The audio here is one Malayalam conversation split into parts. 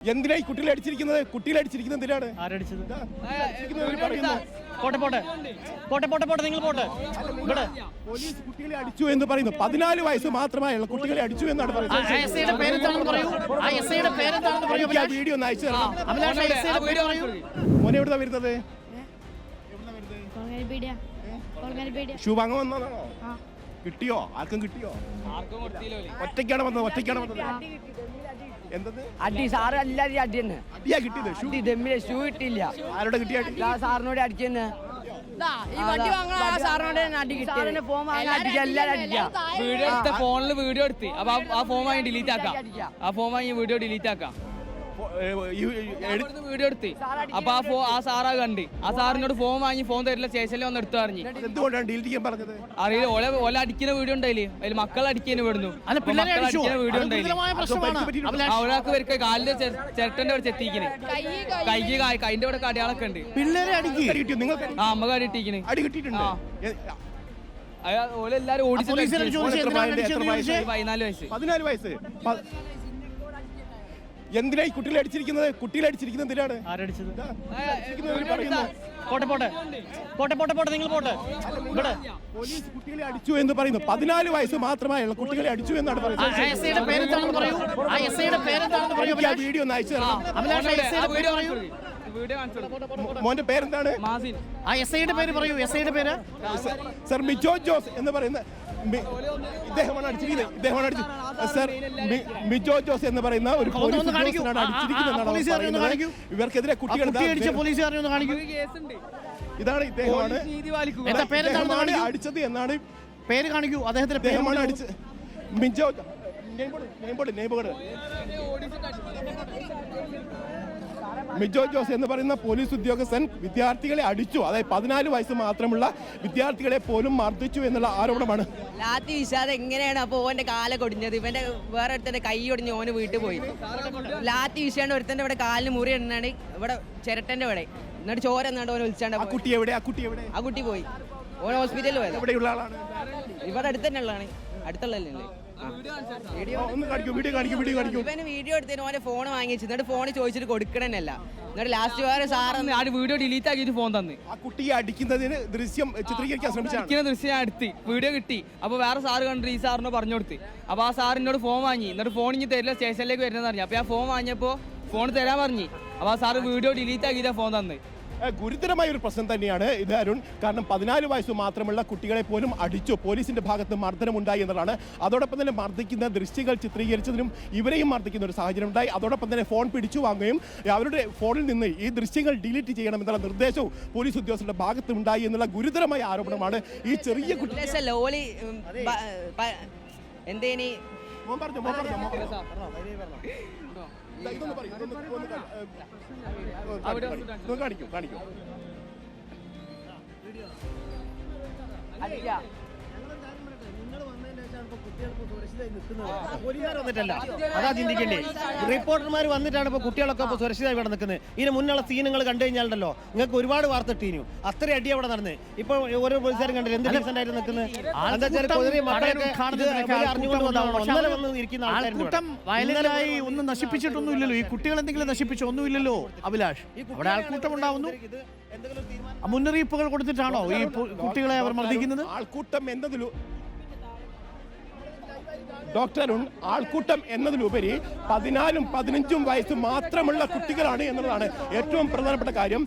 എന്തിനാ ഈ കുട്ടികളെ അടിച്ചിരിക്കുന്നത്? കുട്ടികളെ അടിച്ചിരിക്കുന്നത് എന്തിനാണ്? പോലീസ് കുട്ടികളെ അടിച്ചു എന്ന് പറയുന്നു. 14 വയസ്സ് മാത്രമായുള്ള കുട്ടികളെ അടിച്ചു എന്നാണ് പറയുന്നത്. വീഡിയോ ഒന്ന് അയച്ചു തരണം. മോനെ എവിടുന്നാ വരുന്നത്? ഷൂ വാങ്ങാൻ വന്നതാണോ? കിട്ടിയോ? ആർക്കും കിട്ടിയോ? ഒറ്റയ്ക്കാണ് വന്നത്. എന്തത് അടി സാറ് എല്ലാരും അടി തന്നെ അടിയാ കിട്ടിയത്? ഷൂ കിട്ടിയില്ല. ആരോടെ കിട്ടിയ? സാറിനോട് അടിച്ചെന്ന് ഫോണിൽ വീഡിയോ എടുത്ത് അപ്പൊ ആ ഫോൺ വാങ്ങി ഡിലീറ്റ് ആക്കാം. വീഡിയോ ഡിലീറ്റ് ആക്കാം. വീഡിയോ എടുത്ത് അപ്പൊ ആ സാറാ കണ്ട് ആ സാറിനോട് ഫോൺ വാങ്ങി ഫോൺ തരില്ല സ്റ്റേഷനിൽ വന്ന് എടുത്തു പറഞ്ഞു. എന്തുകൊണ്ടാണ് ഡിലീറ്റ് ചെയ്യാൻ പറഞ്ഞത്? അറിയില്ല. ഓല അടിക്കുന്ന വീഡിയോ ഉണ്ടായില്ലേ? അതിൽ മക്കൾ അടിക്കുന്ന വിടുന്നു. വീഡിയോ ഉണ്ടായില്ലേ? ഒരാൾക്ക് വരിക കാലിന്റെ ചിരട്ടന്റെ അവിടെ ചെത്തിക്കണ്. കൈന്റെ ഇവിടെ അടയാളൊക്കെ ഉണ്ട്. അമ്മ അടി ഇട്ടിരിക്കണ്. ഓലെല്ലാരും ഓടിച്ചു. 14 വയസ്സ്. എന്തിനാ ഈ കുട്ടികളെ അടിച്ചിരിക്കുന്നത്? കുട്ടികളെ അടിച്ചിരിക്കുന്നത് എന്തിനാണ്? പോലീസ് കുട്ടികളെ അടിച്ചു എന്ന് പറയുന്നു. 14 വയസ്സ് മാത്രമായുള്ള കുട്ടികളെ അടിച്ചു എന്നാണ് പറയുന്നത്. വീഡിയോ ഒന്ന് അയച്ചു തരണം. മോന്റെ പേരെന്താണ്? സർ മിജോ ജോസ് എന്ന് പറയുന്ന ഇദ്ദേഹമാണ് അടിച്ചിരിക്കുന്നത്. സർ മിജോ ജോസ് എന്ന് പറയുന്ന ഒരു അടിച്ചിരിക്കുന്നതാണ്. ഇവർക്കെതിരെ കുട്ടികൾ ഇതാണ് ഇദ്ദേഹമാണ് അടിച്ചത് എന്നാണ് പേര് കാണിക്കൂ. അദ്ദേഹത്തിന്റെ പേരാണ് അടിച്ചത്. മിജോ മിജോ ജോസ് എന്ന് പറയുന്ന പോലീസ് ഉദ്യോഗസ്ഥൻ വിദ്യാർത്ഥികളെ അടിച്ചു. അതായത് 14 വയസ്സ് മാത്രമുള്ള വിദ്യാർത്ഥികളെ പോലും മർദ്ദിച്ചു എന്നുള്ള ആരോപണമാണ്. ലാത്തി വീശാതെ എങ്ങനെയാണ് അപ്പൊ ഓന്റെ കാല കൊടിഞ്ഞത്? ഇവന്റെ വേറെ ഒരുത്തന്റെ കൈ ഒടിഞ്ഞ് ഓന് വീട്ടിൽ പോയി. ലാത്തി വീശാണ്ട് ഒരുത്തന്റെ ഇവിടെ കാലിന് മുറി ഇടുന്നാണ് ഇവിടെ ചിരട്ടന്റെ ഇവിടെ. എന്നിട്ട് ചോര എന്നാണ്ട് ഓനെ വിളിച്ചാണ്ട്. ആ കുട്ടി പോയി ഓൻ ഹോസ്പിറ്റലിൽ പോയത്. എവിടെയുള്ള ആളാണ്? ഇവിടെ അടുത്ത് തന്നെ ഉള്ളതാണ്. അടുത്തുള്ളല്ലേ? ഇവന് വീഡിയോ എടുത്തതിന് ഓനെ ഫോൺ വാങ്ങിച്ചു. എന്നിട്ട് ഫോൺ ചോദിച്ചിട്ട് കൊടുക്കണമെന്നല്ല. എന്നിട്ട് ലാസ്റ്റ് വേറെ സാറന്ന് ആ വീഡിയോ ഡിലീറ്റ് ആക്കിയിട്ട് ഫോൺ തന്നു. ആ കുട്ടിയെ അടിക്കുന്നതിന് ദൃശ്യം ചിത്രീകരിക്കാൻ ശ്രമിച്ചു. ദൃശ്യം എടുത്ത് വീഡിയോ കിട്ടി. അപ്പൊ വേറെ സാറ് കണ്ടിട്ട് ഈ സാറിന് പറഞ്ഞു കൊടുത്ത്. അപ്പൊ ആ സാറിനോട് ഫോൺ വാങ്ങി. എന്നിട്ട് ഫോൺ ഇനി തരില്ല സ്റ്റേഷനിലേക്ക് വരുന്നതെന്ന് പറഞ്ഞു. അപ്പൊ ആ ഫോൺ വാങ്ങിയപ്പോ ഫോൺ തരാൻ പറഞ്ഞു. അപ്പൊ ആ സാറ് വീഡിയോ ഡിലീറ്റ് ആക്കിയിട്ടാ ഫോൺ തന്നു. ഗുരുതരമായ ഒരു പ്രശ്നം തന്നെയാണ് ഇത് അരുൺ. കാരണം 14 വയസ്സ് മാത്രമുള്ള കുട്ടികളെ പോലും അടിച്ചു. പോലീസിന്റെ ഭാഗത്ത് മർദ്ദനമുണ്ടായി എന്നതാണ്. അതോടൊപ്പം തന്നെ മർദ്ദിക്കുന്ന ദൃശ്യങ്ങൾ ചിത്രീകരിച്ചതിനും ഇവരെയും മർദ്ദിക്കുന്ന ഒരു സാഹചര്യം ഉണ്ടായി. അതോടൊപ്പം തന്നെ ഫോൺ പിടിച്ചു വാങ്ങുകയും അവരുടെ ഫോണിൽ നിന്ന് ഈ ദൃശ്യങ്ങൾ ഡിലീറ്റ് ചെയ്യണമെന്നുള്ള നിർദ്ദേശവും പോലീസ് ഉദ്യോഗസ്ഥരുടെ ഭാഗത്ത് ഉണ്ടായി എന്നുള്ള ഗുരുതരമായ ആരോപണമാണ്. ഈ ചെറിയ കുട്ടി കാണിക്കൂ. അതാ ചിന്തിക്കണ്ടേ? റിപ്പോർട്ടർമാർ വന്നിട്ടാണ് ഇപ്പൊ കുട്ടികളൊക്കെ സുരക്ഷിതമായി ഇവിടെ നിൽക്കുന്നത്. ഇതിന് മുന്നുള്ള സീനുകൾ കണ്ടു കഴിഞ്ഞാലുണ്ടല്ലോ നിങ്ങൾക്ക് ഒരുപാട് വാർത്ത ഇട്ടീനു. അത്ര അടി അവിടെ നടന്ന് ഇപ്പൊ ഓരോ പോലീസുകാരും കണ്ടില്ല എന്ത് ഡീസന്റ് ആയിട്ട് നിൽക്കുന്നത്. എന്താ വയലന്റായി ഒന്നും നശിപ്പിച്ചിട്ടൊന്നുമില്ലല്ലോ. ഈ കുട്ടികൾ എന്തെങ്കിലും നശിപ്പിച്ചൊന്നുമില്ലല്ലോ അഭിലാഷ്. അവിടെ ആൾക്കൂട്ടം ഉണ്ടാവുന്നു. മുന്നറിയിപ്പുകൾ കൊടുത്തിട്ടാണോ ഈ കുട്ടികളെ അവർ മർദ്ദിക്കുന്നത്? ആൾക്കൂട്ടം എന്നതിലും ഡോക്ടർ അരുൺ, ആൾക്കൂട്ടം എന്നതിലുപരി 14ഉം 15ഉം വയസ്സ് മാത്രമുള്ള കുട്ടികളാണ് എന്നുള്ളതാണ് ഏറ്റവും പ്രധാനപ്പെട്ട കാര്യം.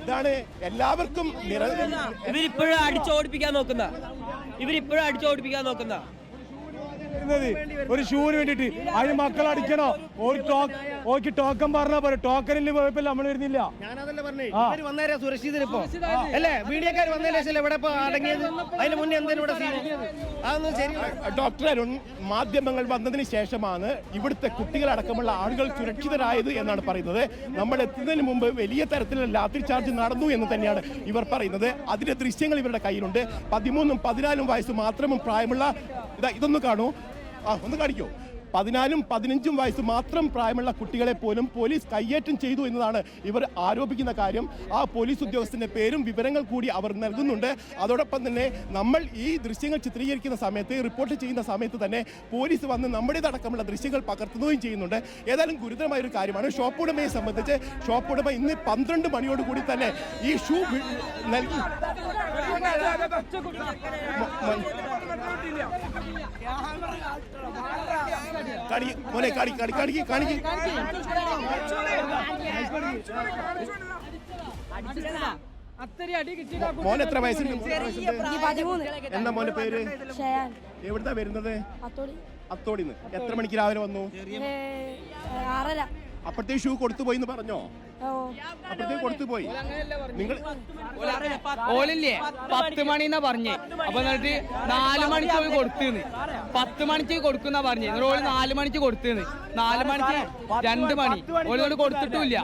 ഇതാണ് എല്ലാവർക്കും ഇവരിപ്പോഴും അടിച്ചോടിപ്പിക്കാൻ നോക്കുന്ന ഒരു ഷൂവിന് വേണ്ടിട്ട് അതിന് മക്കൾ അടിക്കണോ? ഓർക്ക് ടോക്കൺ പറഞ്ഞാ പോലെ ടോക്കനിൽ പോയപ്പോൾ നമ്മൾ വരുന്നില്ല. ഞാനതല്ല പറഞ്ഞേ. വന്നേരാ സുരക്ഷിതരിപ്പോ അല്ലേ? മീഡിയക്കാർ വന്നേരം ഇവിടെ അടങ്ങിയത്. അതിന് മുന്നേ എന്തിനും അതൊന്നും ശരി. ഡോക്ടർ അരുൺ, മാധ്യമങ്ങൾ വന്നതിന് ശേഷമാണ് ഇവിടുത്തെ കുട്ടികളടക്കമുള്ള ആളുകൾ സുരക്ഷിതരായത് എന്നാണ് പറയുന്നത്. നമ്മൾ എത്തുന്നതിന് മുമ്പ് വലിയ തരത്തിലുള്ള ലാത്തി ചാർജ് നടന്നു എന്ന് തന്നെയാണ് ഇവർ പറയുന്നത്. അതിന്റെ ദൃശ്യങ്ങൾ ഇവരുടെ കയ്യിലുണ്ട്. 13ഉം 14ഉം വയസ്സ് മാത്രമും പ്രായമുള്ള ഇതൊന്ന് കാണൂ. ഒന്ന് കാണിക്കൂ. 14ഉം 15ഉം വയസ്സ് മാത്രം പ്രായമുള്ള കുട്ടികളെ പോലും പോലീസ് കയ്യേറ്റം ചെയ്തു എന്നതാണ് ഇവർ ആരോപിക്കുന്ന കാര്യം. ആ പോലീസ് ഉദ്യോഗസ്ഥന്റെ പേരും വിവരങ്ങൾ കൂടി അവർ നൽകുന്നുണ്ട്. അതോടൊപ്പം തന്നെ നമ്മൾ ഈ ദൃശ്യങ്ങൾ ചിത്രീകരിക്കുന്ന സമയത്ത്, റിപ്പോർട്ട് ചെയ്യുന്ന സമയത്ത് തന്നെ പോലീസ് വന്ന് നമ്മുടേതടക്കമുള്ള ദൃശ്യങ്ങൾ പകർത്തുകയും ചെയ്യുന്നുണ്ട്. ഏതായാലും ഗുരുതരമായ ഒരു കാര്യമാണ്. ഷോപ്പ് ഉടമയെ സംബന്ധിച്ച് ഷോപ്പ് ഉടമ ഇന്ന് 12 മണിയോടുകൂടി തന്നെ ഈ ഷൂ നൽകി. മോൻ എത്ര വയസ്സുണ്ട്? എന്താ മോന്റെ പേര്? എവിടുന്നാ വരുന്നത്? അത്തോടിന്ന്. എത്ര മണിക്ക് രാവിലെ വന്നു? 6:30. അപ്പഴത്തേക്ക് ഷൂ കൊടുത്തു പോയി എന്ന് പറഞ്ഞോ? അപ്പഴത്തേക്ക് കൊടുത്തു പോയി. നിങ്ങൾ ഓലില്ലേ 10 മണിന്നാ പറഞ്ഞേ. അപ്പൊ എന്നിട്ട് 4 മണിക്ക് പോയി കൊടുത്തുന്ന്. 10 മണിക്ക് കൊടുക്കുന്ന പറഞ്ഞേ. ഓല് 4 മണിക്ക് കൊടുത്തുന്ന്. 4 മണിക്ക് 2 മണി ഓലോട് കൊടുത്തിട്ടില്ല.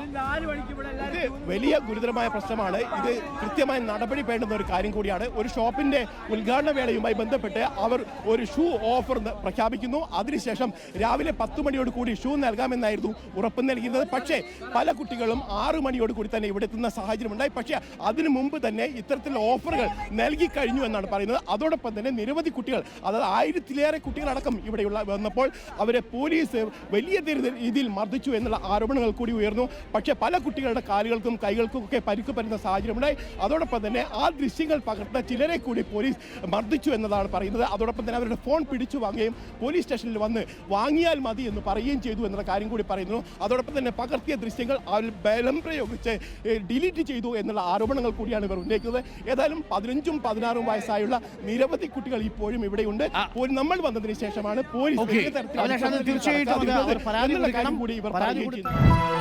ഇത് വലിയ ഗുരുതരമായ പ്രശ്നമാണ്. ഇത് കൃത്യമായി നടപടി വേണ്ടുന്ന ഒരു കാര്യം കൂടിയാണ്. ഒരു ഷോപ്പിന്റെ ഉദ്ഘാടന വേളയുമായി ബന്ധപ്പെട്ട് അവർ ഒരു ഷൂ ഓഫർ പ്രഖ്യാപിക്കുന്നു. അതിനുശേഷം രാവിലെ 10 മണിയോട് കൂടി ഷൂ നൽകാമെന്നായിരുന്നു ഉറപ്പ് നൽകിയിരുന്നത്. പക്ഷേ പല കുട്ടികളും 6 മണിയോട് കൂടി തന്നെ ഇവിടെ എത്തുന്ന സാഹചര്യം ഉണ്ടായി. പക്ഷേ അതിനു മുമ്പ് തന്നെ ഇത്തരത്തിലുള്ള ഓഫറുകൾ നൽകി കഴിഞ്ഞു എന്നാണ് പറയുന്നത്. അതോടൊപ്പം തന്നെ നിരവധി കുട്ടികൾ, അതായത് 1000-ലേറെ കുട്ടികളടക്കം ഇവിടെയുള്ള വന്നപ്പോൾ അവരെ പോലീസ് വലിയ രീതിയിൽ മർദ്ദിച്ചു എന്നുള്ള ആരോപണങ്ങൾ കൂടി ഉയർന്നു. പക്ഷേ പല കുട്ടികളുടെ കാലുകൾക്കും കൈകൾക്കും ഒക്കെ പരിക്ക് പറ്റുന്ന സാഹചര്യമുണ്ടായി. അതോടൊപ്പം തന്നെ ആ ദൃശ്യങ്ങൾ പകർത്ത ചിലരെ കൂടി പോലീസ് മർദ്ദിച്ചു എന്നതാണ് പറയുന്നത്. അതോടൊപ്പം തന്നെ അവരുടെ ഫോൺ പിടിച്ചു വാങ്ങുകയും പോലീസ് സ്റ്റേഷനിൽ വന്ന് വാങ്ങിയാൽ മതി എന്ന് പറയുകയും ചെയ്തു എന്നുള്ള കാര്യം കൂടി പറയുന്നു. അതോടൊപ്പം തന്നെ പകർത്തിയ ദൃശ്യങ്ങൾ ബലം പ്രയോഗിച്ച് ഡിലീറ്റ് ചെയ്തു എന്നുള്ള ആരോപണങ്ങൾ കൂടിയാണ് ഇവർ ഉന്നയിക്കുന്നത്. ഏതായാലും 15ഉം 16ഉം വയസ്സായുള്ള നിരവധി കുട്ടികൾ ഇപ്പോഴും ഇവിടെയുണ്ട്. നമ്മൾ വന്നതിന് ശേഷമാണ് പോലീസ് തീർച്ചയായിട്ടും കൂടി ഇവർ പറയുകയും ചെയ്യുന്നത്.